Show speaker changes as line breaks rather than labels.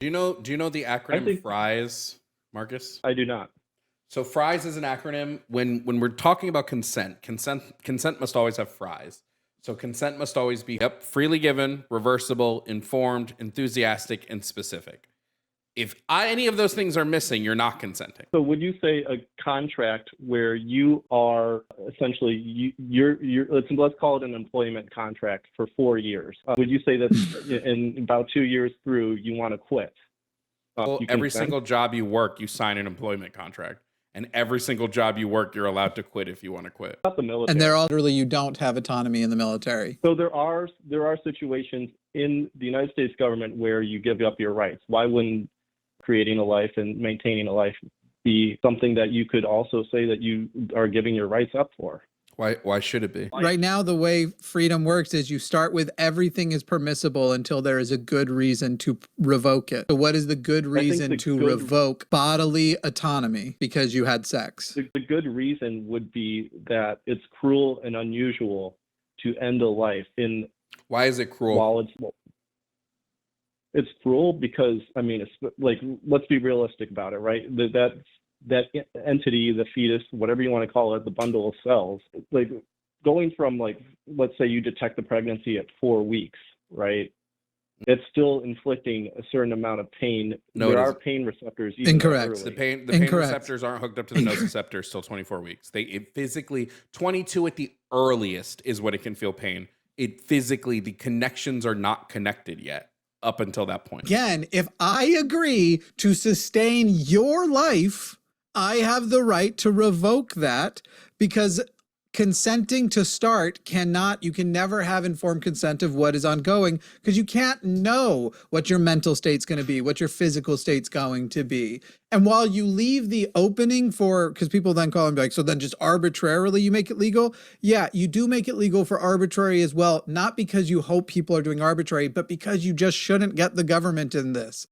Do you know the
I
acronym
think
FRIES, Marcus?
I do not.
So FRIES is an acronym. When we're talking about consent must always have FRIES. So consent must always be, yep, freely given, reversible, informed, enthusiastic, and specific. If any of those things are missing, you're not consenting.
So would you say a contract where you are essentially you're let's call it an employment contract for 4 years? Would you say that in about 2 years through you want to quit?
Well,
You
every
consent?
single job you work, you sign an employment contract. And every single job you work, you're allowed to quit if you want to quit.
About the
And they're
military.
all literally, you don't have autonomy in the military.
So there are situations in the United States government where you give up your rights. Why wouldn't creating a life and maintaining a life be something that you could also say that you are giving your rights up for?
Why should it be?
Right now, the way freedom works is you start with everything is permissible until there is a good reason to revoke it. So what is the good reason to revoke bodily autonomy? Because you had sex.
The good reason would be that it's cruel and unusual to end a life in.
Why is it cruel?
While it's cruel because, I mean, it's like, let's be realistic about it, right? That entity, the fetus, whatever you want to call it, the bundle of cells, like going from, like, let's say you detect the pregnancy at 4 weeks, right? It's still inflicting a certain amount of pain.
No,
there are pain receptors. Even
Incorrect.
The pain receptors aren't hooked up to the nociceptors till 24 weeks. It physically, 22 at the earliest is what it can feel pain. It physically, the connections are not connected yet up until that point.
Again, if I agree to sustain your life, I have the right to revoke that, because consenting to start you can never have informed consent of what is ongoing, because you can't know what your mental state's going to be, what your physical state's going to be. And while you leave the opening for, because people then call and be like, so then just arbitrarily you make it legal? Yeah, you do make it legal for arbitrary as well, not because you hope people are doing arbitrary, but because you just shouldn't get the government in this.